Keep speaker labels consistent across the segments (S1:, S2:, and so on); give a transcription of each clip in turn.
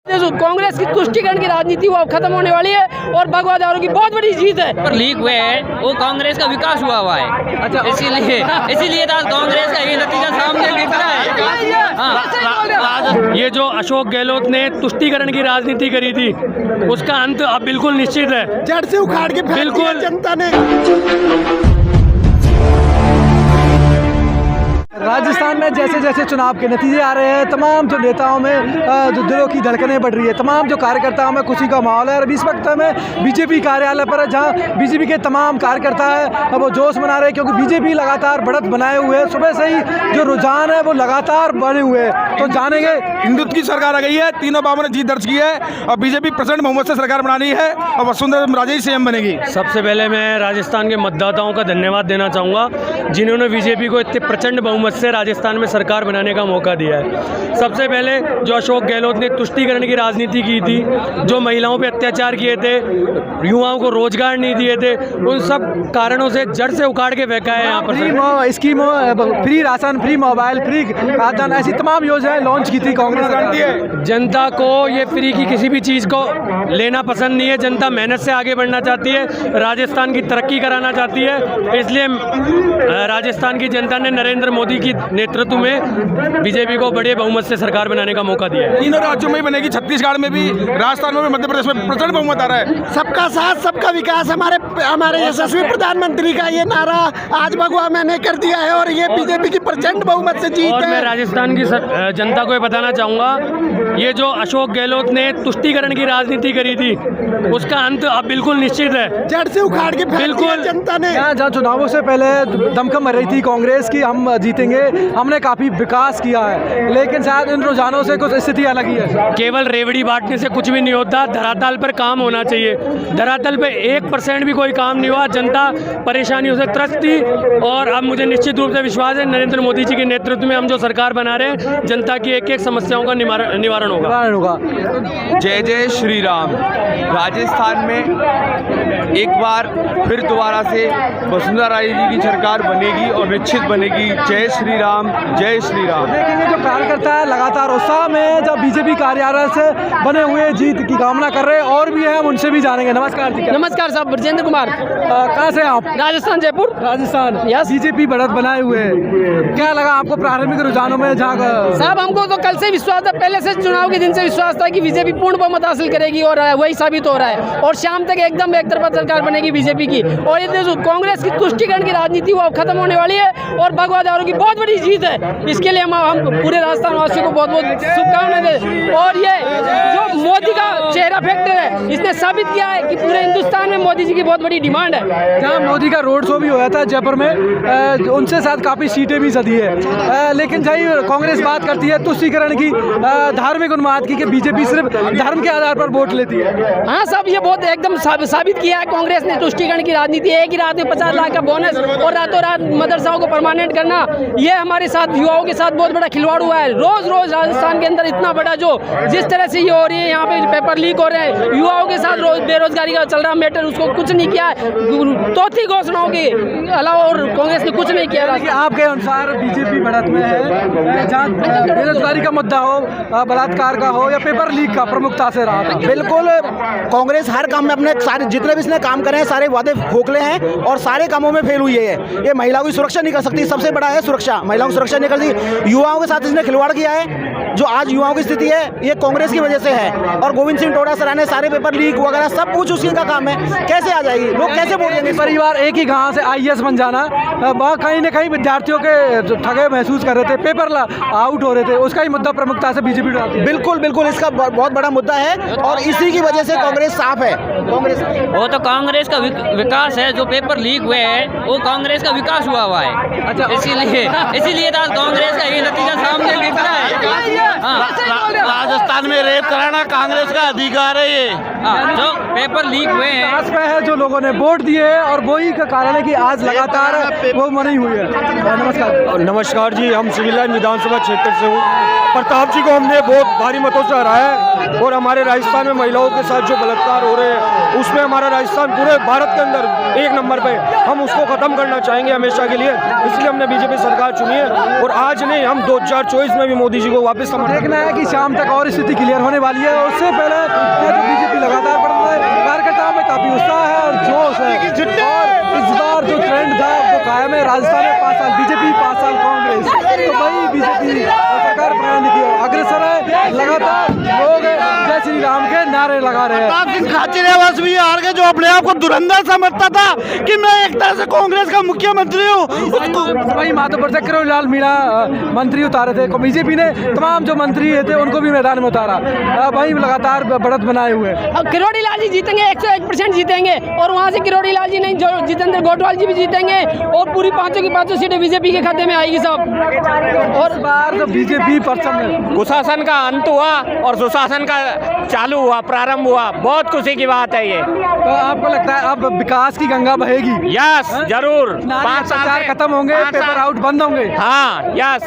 S1: कांग्रेस की तुष्टीकरण की राजनीति वो अब खत्म होने वाली है और भगवा दारू की बहुत बड़ी जीत है।
S2: पर लीक हुए हैं वो कांग्रेस का विकास हुआ है। अच्छा, इसीलिए तो कांग्रेस का ये नतीजा सामने दिख रहा है। हाँ।
S3: ये जो अशोक गहलोत ने तुष्टीकरण की राजनीति करी थी उसका अंत अब बिल्कुल निश्चित है।
S4: जड़ से उखाड़ के
S3: बिल्कुल
S4: जनता ने। राजस्थान में जैसे जैसे चुनाव के नतीजे आ रहे हैं, तमाम जो नेताओं में जो दिलों की धड़कनें बढ़ रही है, तमाम जो कार्यकर्ताओं में खुशी का माहौल है। और इस वक्त हमें बीजेपी कार्यालय पर है, जहां बीजेपी के तमाम कार्यकर्ता है वो जोश मना रहे हैं, क्योंकि बीजेपी लगातार बढ़त बनाए हुए है। सुबह से ही जो रुझान है वो लगातार बने हुए हैं। तो जानेंगे,
S5: हिंदुत्व की सरकार आ गई है, तीनों बाबू ने जीत दर्ज की है और बीजेपी प्रचंड बहुमत से सरकार बनानी है और वसुंधरा राजे ही सीएम बनेगी।
S3: सबसे पहले मैं राजस्थान के मतदाताओं का धन्यवाद देना चाहूँगा, जिन्होंने बीजेपी को इतने प्रचंड बहुमत से राजस्थान में सरकार बनाने का मौका दिया है। सबसे पहले जो अशोक गहलोत ने तुष्टीकरण की राजनीति की थी, जो महिलाओं पे अत्याचार किए थे, युवाओं को रोजगार नहीं दिए थे, उन सब कारणों से जड़ से उखाड़ के फेंका है। यहाँ पर
S4: स्कीमों, free ration, free mobile, free खाद्यान्न, ऐसी तमाम योजनाएं लॉन्च की थी कांग्रेस सरकार।
S3: जनता को ये फ्री की किसी भी चीज़ को लेना पसंद नहीं है। जनता मेहनत से आगे बढ़ना चाहती है, राजस्थान की तरक्की कराना चाहती है। इसलिए राजस्थान की जनता ने नरेंद्र मोदी की नेतृत्व में बीजेपी को बड़े बहुमत से सरकार बनाने का मौका दिया है।
S5: तीनों राज्यों में ही बनेगी, छत्तीसगढ़ में भी, राजस्थान में भी, मध्य प्रदेश में प्रचंड बहुमत आ रहा है।
S4: सबका साथ सबका विकास, हमारे यशस्वी प्रधानमंत्री का ये नारा आज भगवा मैंने कर दिया है और ये बीजेपी की प्रचंड बहुमत से जीत
S3: और
S4: है।
S3: मैं राजस्थान की जनता को ये बताना चाहूँगा, ये जो अशोक गहलोत ने तुष्टीकरण की राजनीति करी थी उसका अंत अब बिल्कुल निश्चित है।
S4: जड़ से उखाड़ के
S3: बिल्कुल
S4: जनता ने। जहाँ चुनावों से पहले दमखम भर रही थी कांग्रेस की, हम जीतेंगे, हमने काफी विकास किया है, लेकिन शायद इन रुझानों से कुछ स्थिति अलग ही है।
S3: केवल रेवड़ी बांटने से कुछ भी नहीं होता, धरातल पर काम होना चाहिए। धरातल पे 1% भी कोई काम नहीं हुआ, जनता परेशानियों से त्रस्त थी। और अब मुझे निश्चित रूप से विश्वास है नरेंद्र मोदी जी के नेतृत्व में हम जो सरकार बना रहे हैं, जनता की एक एक समस्याओं का निवारण होगा।
S6: जय जय श्री राम। राजस्थान में एक बार फिर दोबारा से वसुंधरा राजे जी की सरकार बनेगी और निश्चित बनेगी। जय श्री राम, जय श्री राम।
S4: देखेंगे जो कार्यकर्ता है लगातार उत्साह में, जब बीजेपी कार्यालय से बने हुए जीत की कामना कर रहे हैं। और भी है, हम उनसे भी जानेंगे। नमस्कार जी।
S1: नमस्कार साहब, ब्रजेंद्र कुमार।
S4: कहाँ से आप?
S1: राजस्थान, जयपुर।
S4: राजस्थान।
S1: यस।
S4: बीजेपी बढ़त बनाए हुए है, क्या लगा आपको प्रारंभिक रुझानों में? जहाँ
S1: साहब हमको तो कल से विश्वास था, पहले से चुनाव के दिन से विश्वास था कि बीजेपी पूर्ण बहुमत हासिल करेगी और वही साबित हो रहा है। और शाम तक एकदम एक तरफा सरकार बनेगी बीजेपी की। और ये कांग्रेस की तुष्टीकरण की राजनीति वो अब खत्म होने वाली है और भगवा दारू की बहुत बड़ी जीत है। इसके लिए हम पूरे राजस्थान वासियों को बहुत बहुत शुभकामनाएं दें। और ये जो मोदी का चेहरा फैक्टर है, इसने साबित किया है कि पूरे हिंदुस्तान में मोदी जी की बहुत बड़ी डिमांड है।
S4: जहाँ मोदी का रोड शो भी हुआ था जयपुर में, उनसे साथ काफी सीटें भी सदी है। लेकिन सही कांग्रेस बात करती है तुष्टीकरण की, धार्मिक उन्माद की, कि बीजेपी सिर्फ धर्म के आधार पर वोट लेती है।
S1: हाँ साहब, ये बहुत एकदम साबित किया है कांग्रेस ने तुष्टीकरण की राजनीति। एक ही रात में 50 लाख का बोनस और रातों रात मदरसाओं को परमानेंट करना, ये हमारे साथ युवाओं के साथ बहुत बड़ा खिलवाड़ हुआ है। रोज रोज राजस्थान के अंदर इतना बड़ा जो जिस तरह से ये हो रही है, यहाँ पे पेपर लीक हो रहे हैं, युवाओं के साथ रोज बेरोजगारी का चल रहा मैटर, उसको कुछ नहीं किया है। चौथी घोषणाओं के अलावा और कांग्रेस ने कुछ नहीं किया।
S4: आपके अनुसार बीजेपी बढ़त में है, जहाँ बेरोजगारी का मुद्दा हो, बलात्कार का हो या पेपर लीक का प्रमुखता से रहा।
S7: बिल्कुल, कांग्रेस हर काम में अपने सारे जितने भी इसने काम करे हैं सारे वादे खोखले हैं और सारे कामों में फेल हुई है। ये महिलाओं की सुरक्षा नहीं कर सकती, सबसे बड़ा है सुरक्षा, महिलाओं की सुरक्षा नहीं कर सकती। युवाओं के साथ इसने खिलवाड़ किया है। जो आज युवाओं की स्थिति है ये कांग्रेस की वजह से है। और गोविंद सिंह टोडा सराहने सारे पेपर लीक वगैरह सब कुछ उसी का काम है। कैसे आ जाएगी, लोग कैसे बोलेंगे?
S4: परिवार एक ही गांव से IAS बन जाना, वहाँ कहीं न कहीं विद्यार्थियों के ठगे महसूस कर रहे थे, पेपर आउट हो रहे थे, उसका ही मुद्दा प्रमुखता से बीजेपी उठाती है।
S7: बिल्कुल बिल्कुल, इसका बहुत बड़ा मुद्दा है और इसी की वजह से कांग्रेस साफ है। कांग्रेस
S2: वो तो कांग्रेस का विकास है। जो पेपर लीक हुए हैं वो कांग्रेस का विकास हुआ है। अच्छा, इसीलिए तो कांग्रेस का ये नतीजा सामने दिख रहा है। हाँ।
S8: राजस्थान में रेप कराना कांग्रेस का अधिकार है। ये
S2: जो पेपर लीक हुए हैं
S4: आस में है जो लोगों ने वोट दिए हैं और वही का कारण है कि आज लगातार वो मनी हुई है। नमस्कार।
S3: नमस्कार जी, हम सिविल लाइन विधानसभा क्षेत्र से हूँ। प्रताप जी को हमने बहुत भारी मतों से हराया है और हमारे राजस्थान में महिलाओं के साथ जो बलात्कार हो रहे हैं उसमें हमारा राजस्थान पूरे भारत के अंदर 1 नंबर पे, हम उसको खत्म करना चाहेंगे हमेशा के लिए, इसलिए हमने बीजेपी सरकार चुनी है और आज नहीं, हम 2024 में भी मोदी जी को वापस समर्थन।
S4: देखना है कि शाम तक और स्थिति क्लियर होने वाली है। उससे पहले जो बीजेपी लगातार बढ़ रहा है, कार्यकर्ताओं में काफी उत्साह है और जोश है और इस बार जो ट्रेंड था वो कायम है। राजस्थान में 5 साल बीजेपी, 5 साल कांग्रेस, तो वही बीजेपी सरकार बनाने की अग्रसर है। लगातार लोग जय श्री राम के नारे लगा रहे हैं।
S7: प्रताप सिंह खाचरियावास भी हार गए, जो अपने आप को धुरंधर समझता था कि मैं एक तरह से कांग्रेस का मुख्यमंत्री हूँ, उसको
S4: वही माधव पर किरोड़ीलाल मीणा मंत्री उतारे थे। बीजेपी ने तमाम जो मंत्री थे उनको भी मैदान में उतारा। वही लगातार बढ़त बनाए हुए।
S1: किरोड़ीलाल जी जीतेंगे, 101% जीतेंगे और वहाँ से किरोड़ीलाल जी नहीं, जो जितेंद्र गोटवाल जी भी जीतेंगे और पूरी 5 की 5 सीटें बीजेपी के खाते में आएगी सब।
S4: और इस बार जो बीजेपी परचम
S8: कुशासन का अंत हुआ और सुशासन का चालू हुआ, प्रारंभ हुआ, बहुत खुशी की बात है ये।
S4: तो आपको लगता है अब विकास की गंगा बहेगी?
S8: यस, जरूर।
S4: 5 साल खत्म होंगे, पेपर आउट बंद होंगे।
S8: हाँ, यस,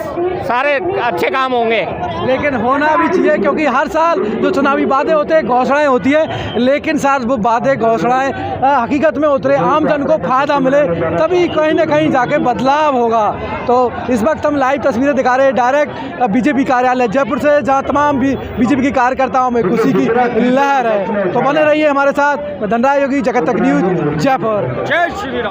S8: सारे अच्छे काम होंगे।
S4: लेकिन होना भी चाहिए, क्योंकि हर साल जो चुनावी वादे होते हैं, घोषणाएं होती है, लेकिन साथ वो वादे घोषणाएं हकीकत में उतरे, आम जन को फायदा मिले, तभी कहीं ना कहीं जाके बदलाव होगा। तो इस वक्त हम लाइव तस्वीरें दिखा रहे हैं डायरेक्ट बीजेपी कार्यालय जयपुर से, जहां तमाम बीजेपी के कार्यकर्ताओं में खुशी की लहर है। तो बने रहिए हमारे साथ। धनराज योगी, जगत तक न्यूज, जयपुर।
S3: जय श्री राम।